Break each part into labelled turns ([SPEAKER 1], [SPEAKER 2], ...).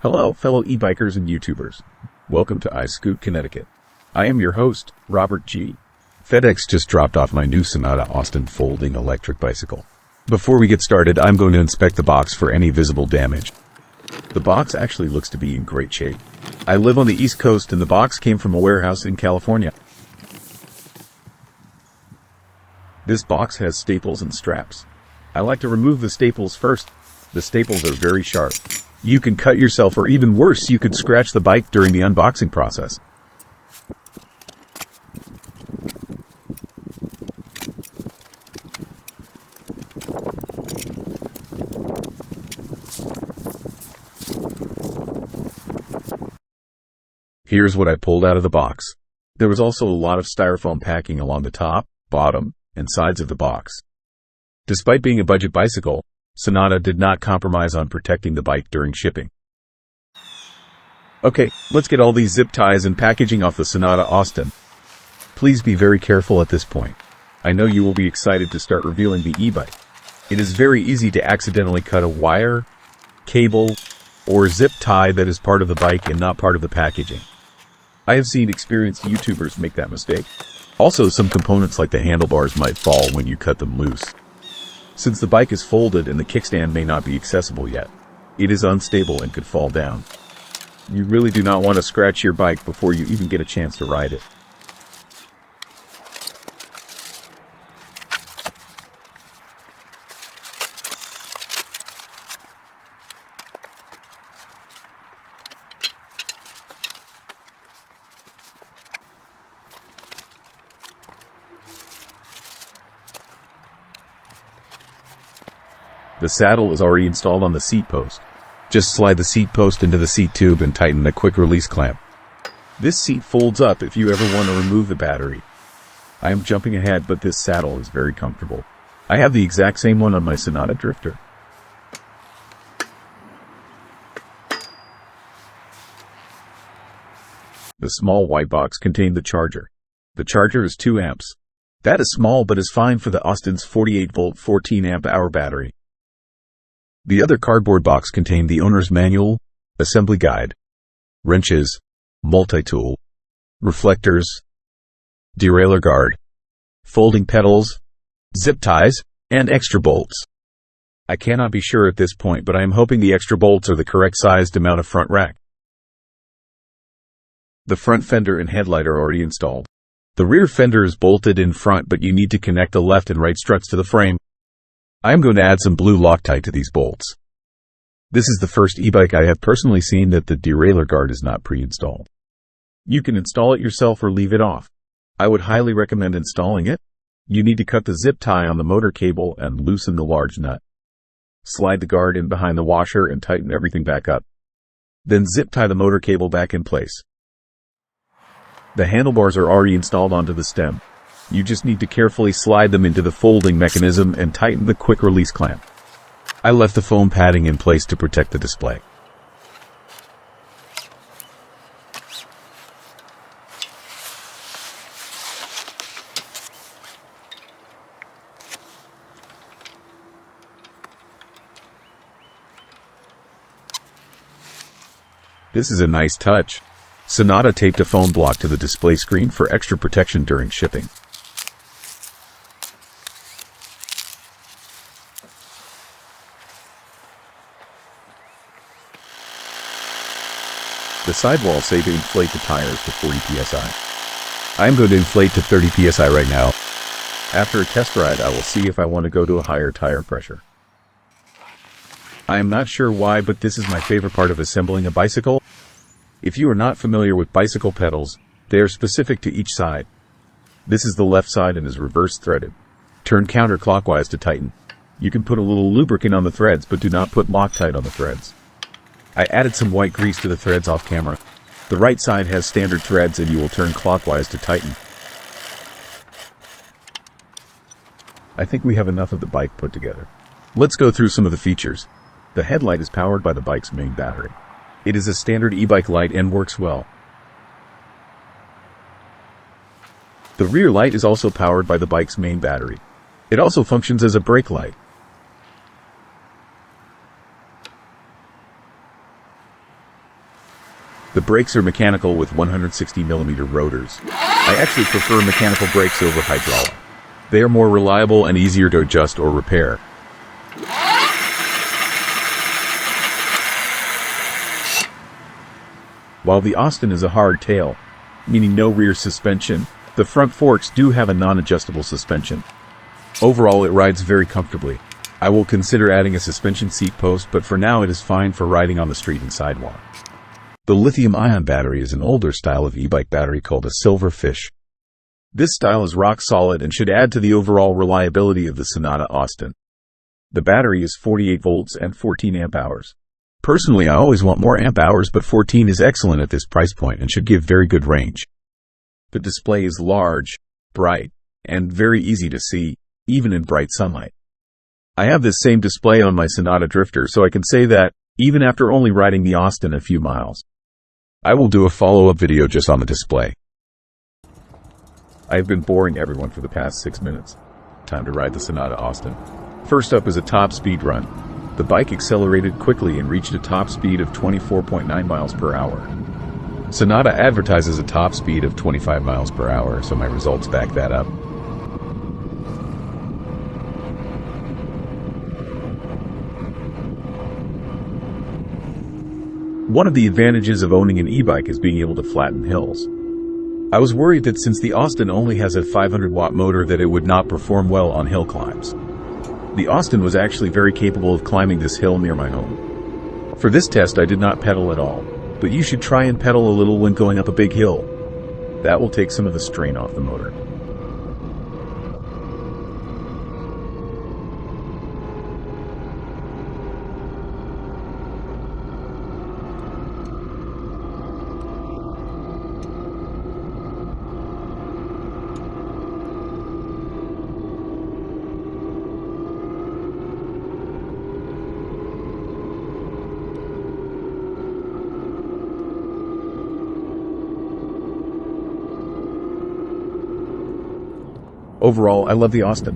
[SPEAKER 1] Hello, fellow e-bikers and YouTubers. Welcome to iScoot, Connecticut. I am your host, Robert G. FedEx just dropped off my new Senada Austin folding electric bicycle. Before we get started, I'm going to inspect the box for any visible damage. The box actually looks to be in great shape. I live on the East Coast and the box came from a warehouse in California. This box has staples and straps. I like to remove the staples first. The staples are very sharp. You can cut yourself, or even worse, you could scratch the bike during the unboxing process. Here's what I pulled out of the box. There was also a lot of styrofoam packing along the top, bottom, and sides of the box. Despite being a budget bicycle, Senada did not compromise on protecting the bike during shipping. Okay, let's get all these zip ties and packaging off the Senada Austin. Please be very careful at this point. I know you will be excited to start reviewing the e-bike. It is very easy to accidentally cut a wire, cable, or zip tie that is part of the bike and not part of the packaging. I have seen experienced YouTubers make that mistake. Also, some components like the handlebars might fall when you cut them loose. Since the bike is folded and the kickstand may not be accessible yet, it is unstable and could fall down. You really do not want to scratch your bike before you even get a chance to ride it. The saddle is already installed on the seat post. Just slide the seat post into the seat tube and tighten the quick release clamp. This seat folds up if you ever want to remove the battery. I am jumping ahead, but this saddle is very comfortable. I have the exact same one on my Senada Drifter. The small white box contained the charger. The charger is 2 amps. That is small but is fine for the Austin's 48-volt 14 amp hour battery. The other cardboard box contained the owner's manual, assembly guide, wrenches, multi-tool, reflectors, derailleur guard, folding pedals, zip ties, and extra bolts. I cannot be sure at this point, but I am hoping the extra bolts are the correct size to mount a front rack. The front fender and headlight are already installed. The rear fender is bolted in front, but you need to connect the left and right struts to the frame. I am going to add some blue Loctite to these bolts. This is the first e-bike I have personally seen that the derailleur guard is not pre-installed. You can install it yourself or leave it off. I would highly recommend installing it. You need to cut the zip tie on the motor cable and loosen the large nut. Slide the guard in behind the washer and tighten everything back up. Then zip tie the motor cable back in place. The handlebars are already installed onto the stem. You just need to carefully slide them into the folding mechanism and tighten the quick release clamp. I left the foam padding in place to protect the display. This is a nice touch. Senada taped a foam block to the display screen for extra protection during shipping. The sidewalls say to inflate the tires to 40 psi. I am going to inflate to 30 psi right now. After a test ride, I will see if I want to go to a higher tire pressure. I am not sure why, but this is my favorite part of assembling a bicycle. If you are not familiar with bicycle pedals, they are specific to each side. This is the left side and is reverse threaded. Turn counterclockwise to tighten. You can put a little lubricant on the threads, but do not put Loctite on the threads. I added some white grease to the threads off camera. The right side has standard threads and you will turn clockwise to tighten. I think we have enough of the bike put together. Let's go through some of the features. The headlight is powered by the bike's main battery. It is a standard e-bike light and works well. The rear light is also powered by the bike's main battery. It also functions as a brake light. The brakes are mechanical with 160mm rotors. I actually prefer mechanical brakes over hydraulic. They are more reliable and easier to adjust or repair. While the Austin is a hardtail, meaning no rear suspension, the front forks do have a non-adjustable suspension. Overall, it rides very comfortably. I will consider adding a suspension seat post, but for now it is fine for riding on the street and sidewalk. The lithium-ion battery is an older style of e-bike battery called a silverfish. This style is rock solid and should add to the overall reliability of the Senada Austin. The battery is 48 volts and 14 amp hours. Personally, I always want more amp hours, but 14 is excellent at this price point and should give very good range. The display is large, bright, and very easy to see, even in bright sunlight. I have this same display on my Senada Drifter, so I can say that, even after only riding the Austin a few miles. I will do a follow-up video just on the display. I have been boring everyone for the past 6 minutes. Time to ride the Senada Austin. First up is a top speed run. The bike accelerated quickly and reached a top speed of 24.9 miles per hour. Senada advertises a top speed of 25 miles per hour, so my results back that up. One of the advantages of owning an e-bike is being able to flatten hills. I was worried that since the Austin only has a 500-watt motor that it would not perform well on hill climbs. The Austin was actually very capable of climbing this hill near my home. For this test I did not pedal at all, but you should try and pedal a little when going up a big hill. That will take some of the strain off the motor. Overall, I love the Austin.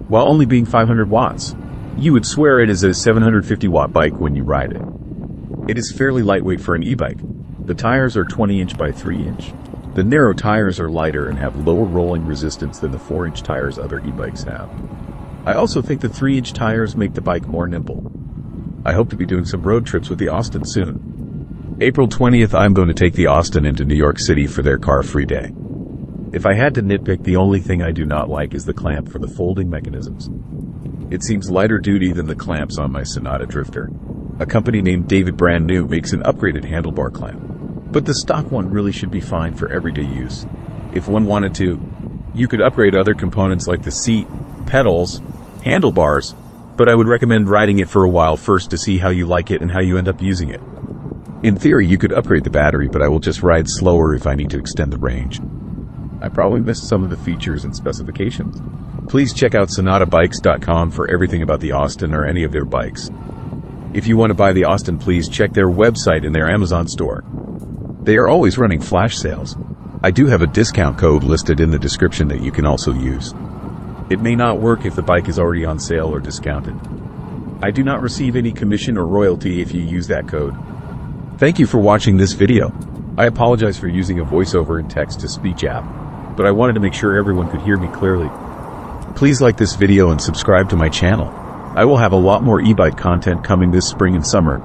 [SPEAKER 1] While only being 500 watts, you would swear it is a 750-watt bike when you ride it. It is fairly lightweight for an e-bike. The tires are 20-inch by 3-inch. The narrow tires are lighter and have lower rolling resistance than the 4-inch tires other e-bikes have. I also think the 3-inch tires make the bike more nimble. I hope to be doing some road trips with the Austin soon. April 20th, I'm going to take the Austin into New York City for their car-free day. If I had to nitpick, the only thing I do not like is the clamp for the folding mechanisms. It seems lighter duty than the clamps on my Senada Drifter. A company named David Brand New makes an upgraded handlebar clamp, but the stock one really should be fine for everyday use. If one wanted to, you could upgrade other components like the seat, pedals, handlebars, but I would recommend riding it for a while first to see how you like it and how you end up using it. In theory, you could upgrade the battery, but I will just ride slower if I need to extend the range. I probably missed some of the features and specifications. Please check out senadabikes.com for everything about the Austin or any of their bikes. If you want to buy the Austin, please check their website and their Amazon store. They are always running flash sales. I do have a discount code listed in the description that you can also use. It may not work if the bike is already on sale or discounted. I do not receive any commission or royalty if you use that code. Thank you for watching this video. I apologize for using a voiceover and text-to-speech app, but I wanted to make sure everyone could hear me clearly. Please like this video and subscribe to my channel. I will have a lot more e-bike content coming this spring and summer.